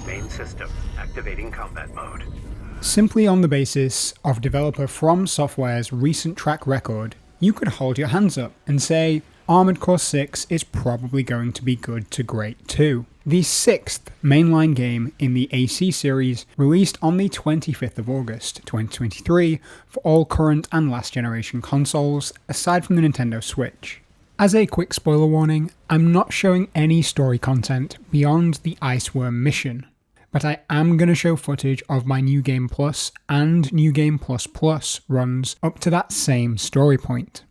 Main system, activating combat mode. Simply on the basis of developer From Software's recent track record, you could hold your hands up and say, Armored Core 6 is probably going to be good to great too. The 6th mainline game in the AC series, released on the 25th of August 2023 for all current and last generation consoles, aside from the Nintendo Switch. As a quick spoiler warning, I'm not showing any story content beyond the Iceworm mission, but I am going to show footage of my New Game Plus and New Game Plus Plus runs up to that same story point.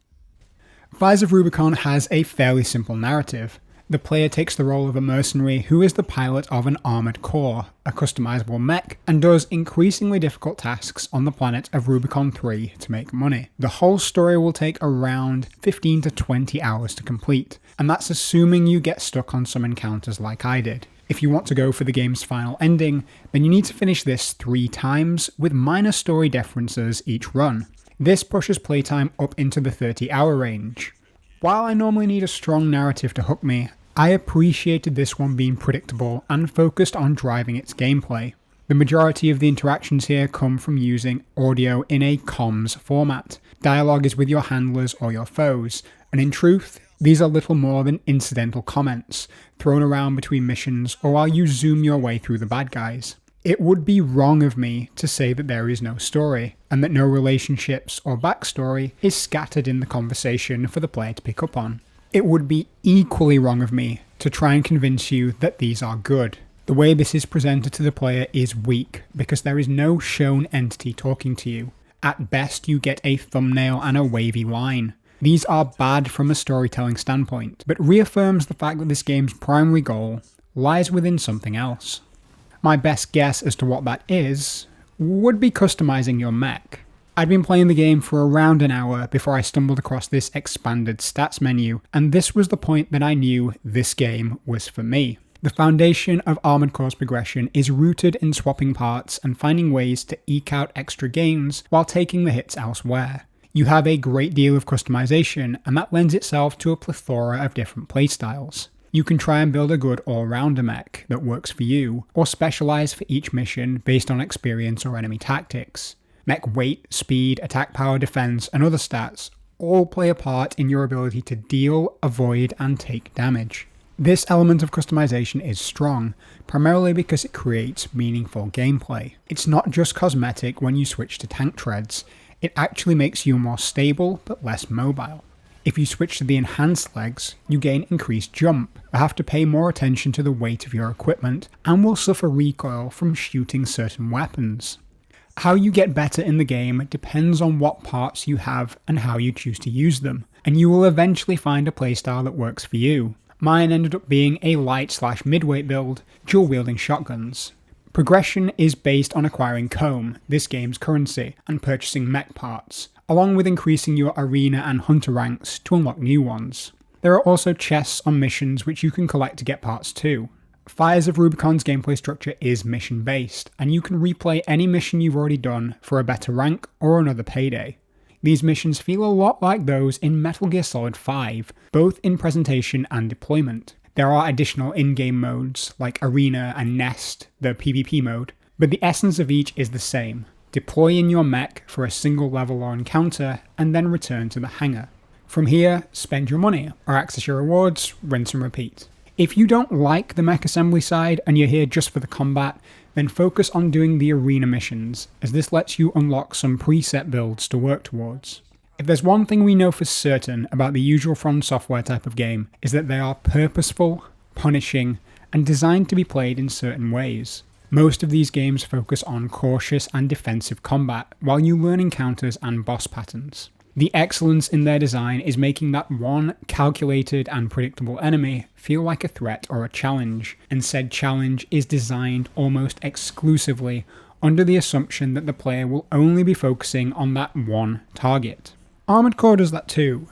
Fires of Rubicon has a fairly simple narrative. The player takes the role of a mercenary who is the pilot of an armoured core, a customizable mech, and does increasingly difficult tasks on the planet of Rubicon 3 to make money. The whole story will take around 15 to 20 hours to complete, and that's assuming you get stuck on some encounters like I did. If you want to go for the game's final ending, then you need to finish this 3 times, with minor story differences each run. This pushes playtime up into the 30-hour range. While I normally need a strong narrative to hook me, I appreciated this one being predictable and focused on driving its gameplay. The majority of the interactions here come from using audio in a comms format. Dialogue is with your handlers or your foes, and in truth, these are little more than incidental comments, thrown around between missions or while you zoom your way through the bad guys. It would be wrong of me to say that there is no story, and that no relationships or backstory is scattered in the conversation for the player to pick up on. It would be equally wrong of me to try and convince you that these are good. The way this is presented to the player is weak, because there is no shown entity talking to you. At best, you get a thumbnail and a wavy line. These are bad from a storytelling standpoint, but reaffirms the fact that this game's primary goal lies within something else. My best guess as to what that is would be customizing your mech. I'd been playing the game for around an hour before I stumbled across this expanded stats menu, and this was the point that I knew this game was for me. The foundation of Armored Core's progression is rooted in swapping parts and finding ways to eke out extra gains while taking the hits elsewhere. You have a great deal of customization, and that lends itself to a plethora of different playstyles. You can try and build a good all-rounder mech that works for you, or specialise for each mission based on experience or enemy tactics. Mech weight, speed, attack power, defense, and other stats all play a part in your ability to deal, avoid, and take damage. This element of customization is strong, primarily because it creates meaningful gameplay. It's not just cosmetic when you switch to tank treads, it actually makes you more stable but less mobile. If you switch to the enhanced legs, you gain increased jump, but have to pay more attention to the weight of your equipment, and will suffer recoil from shooting certain weapons. How you get better in the game depends on what parts you have and how you choose to use them, and you will eventually find a playstyle that works for you. Mine ended up being a light/midweight build, dual-wielding shotguns. Progression is based on acquiring comb, this game's currency, and purchasing mech parts, along with increasing your arena and hunter ranks to unlock new ones. There are also chests on missions which you can collect to get parts too. Fires of Rubicon's gameplay structure is mission-based, and you can replay any mission you've already done for a better rank or another payday. These missions feel a lot like those in Metal Gear Solid 5, both in presentation and deployment. There are additional in-game modes, like Arena and Nest, the PvP mode, but the essence of each is the same. Deploy in your mech for a single level or encounter, and then return to the hangar. From here, spend your money, or access your rewards, rinse and repeat. If you don't like the mech assembly side and you're here just for the combat, then focus on doing the arena missions, as this lets you unlock some preset builds to work towards. If there's one thing we know for certain about the usual From Software type of game, is that they are purposeful, punishing, and designed to be played in certain ways. Most of these games focus on cautious and defensive combat, while you learn encounters and boss patterns. The excellence in their design is making that one calculated and predictable enemy feel like a threat or a challenge, and said challenge is designed almost exclusively under the assumption that the player will only be focusing on that one target. Armored Core does that too,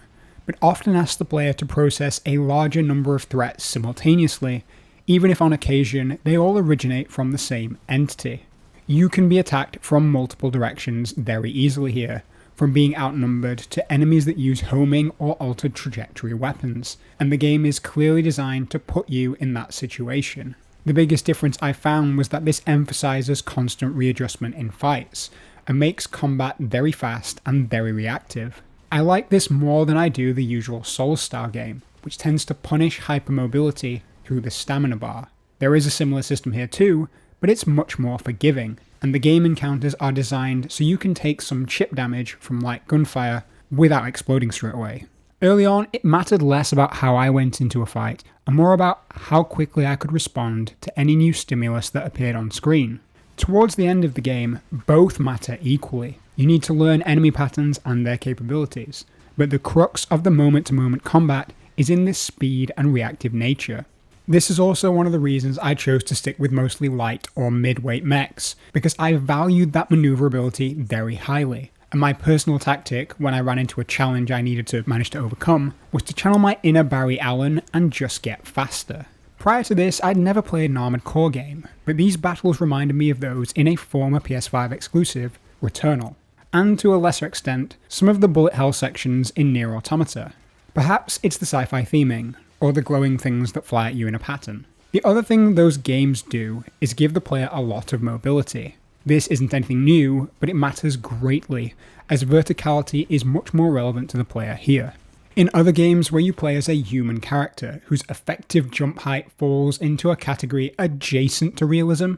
but often asks the player to process a larger number of threats simultaneously, even if on occasion they all originate from the same entity. You can be attacked from multiple directions very easily here, from being outnumbered to enemies that use homing or altered trajectory weapons, and the game is clearly designed to put you in that situation. The biggest difference I found was that this emphasizes constant readjustment in fights, and makes combat very fast and very reactive. I like this more than I do the usual Souls-style game, which tends to punish hypermobility through the stamina bar. There is a similar system here too, but it's much more forgiving, and the game encounters are designed so you can take some chip damage from light gunfire without exploding straight away. Early on, it mattered less about how I went into a fight, and more about how quickly I could respond to any new stimulus that appeared on screen. Towards the end of the game, both matter equally. You need to learn enemy patterns and their capabilities, but the crux of the moment-to-moment combat is in this speed and reactive nature. This is also one of the reasons I chose to stick with mostly light or mid-weight mechs, because I valued that maneuverability very highly. And my personal tactic, when I ran into a challenge I needed to manage to overcome, was to channel my inner Barry Allen and just get faster. Prior to this, I'd never played an Armored Core game, but these battles reminded me of those in a former PS5 exclusive, Returnal, and to a lesser extent, some of the bullet hell sections in NieR Automata. Perhaps it's the sci-fi theming, or the glowing things that fly at you in a pattern. The other thing those games do is give the player a lot of mobility. This isn't anything new, but it matters greatly, as verticality is much more relevant to the player here. In other games where you play as a human character whose effective jump height falls into a category adjacent to realism,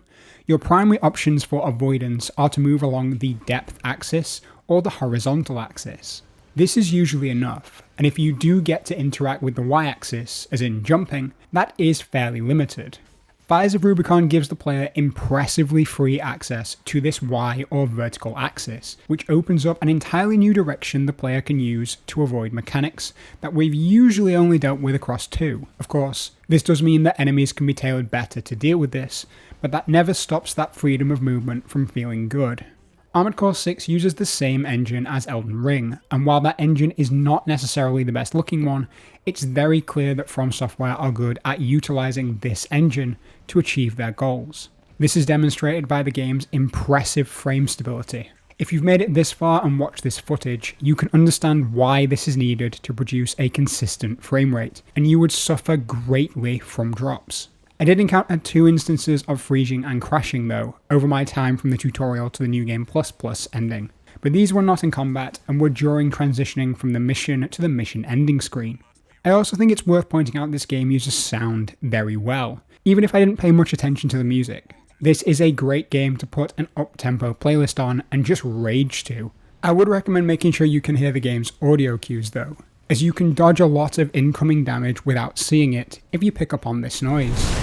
your primary options for avoidance are to move along the depth axis or the horizontal axis. This is usually enough, and if you do get to interact with the y-axis, as in jumping, that is fairly limited. Fires of Rubicon gives the player impressively free access to this Y or vertical axis, which opens up an entirely new direction the player can use to avoid mechanics that we've usually only dealt with across 2. Of course, this does mean that enemies can be tailored better to deal with this, but that never stops that freedom of movement from feeling good. Armored Core 6 uses the same engine as Elden Ring, and while that engine is not necessarily the best looking one, it's very clear that From Software are good at utilising this engine to achieve their goals. This is demonstrated by the game's impressive frame stability. If you've made it this far and watched this footage, you can understand why this is needed to produce a consistent frame rate, and you would suffer greatly from drops. I did encounter 2 instances of freezing and crashing though, over my time from the tutorial to the New Game Plus ending, but these were not in combat and were during transitioning from the mission to the mission ending screen. I also think it's worth pointing out this game uses sound very well, even if I didn't pay much attention to the music. This is a great game to put an up-tempo playlist on and just rage to. I would recommend making sure you can hear the game's audio cues though, as you can dodge a lot of incoming damage without seeing it if you pick up on this noise.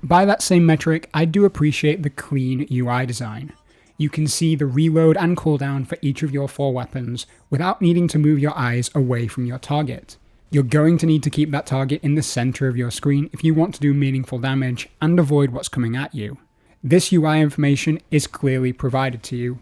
By that same metric, I do appreciate the clean UI design. You can see the reload and cooldown for each of your 4 weapons without needing to move your eyes away from your target. You're going to need to keep that target in the center of your screen if you want to do meaningful damage and avoid what's coming at you. This UI information is clearly provided to you.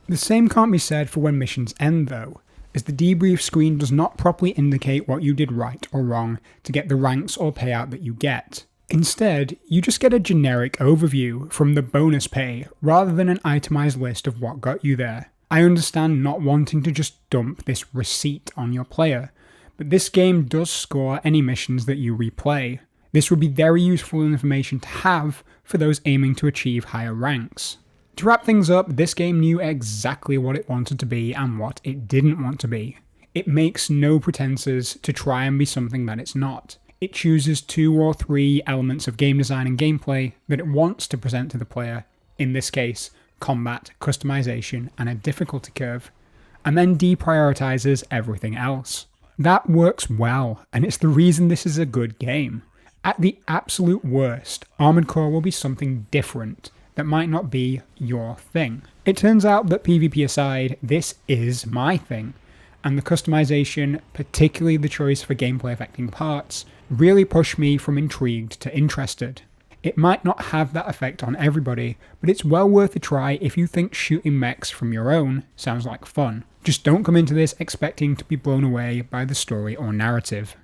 The same can't be said for when missions end though, as the debrief screen does not properly indicate what you did right or wrong to get the ranks or payout that you get. Instead, you just get a generic overview from the bonus pay rather than an itemized list of what got you there. I understand not wanting to just dump this receipt on your player, but this game does score any missions that you replay. This would be very useful information to have for those aiming to achieve higher ranks. To wrap things up, this game knew exactly what it wanted to be and what it didn't want to be. It makes no pretenses to try and be something that it's not. It chooses 2 or 3 elements of game design and gameplay that it wants to present to the player, in this case, combat, customization, and a difficulty curve, and then deprioritizes everything else. That works well, and it's the reason this is a good game. At the absolute worst, Armored Core will be something different that might not be your thing. It turns out that PvP aside, this is my thing, and the customization, particularly the choice for gameplay affecting parts, really pushed me from intrigued to interested. It might not have that effect on everybody, but it's well worth a try if you think shooting mechs from your own sounds like fun. Just don't come into this expecting to be blown away by the story or narrative.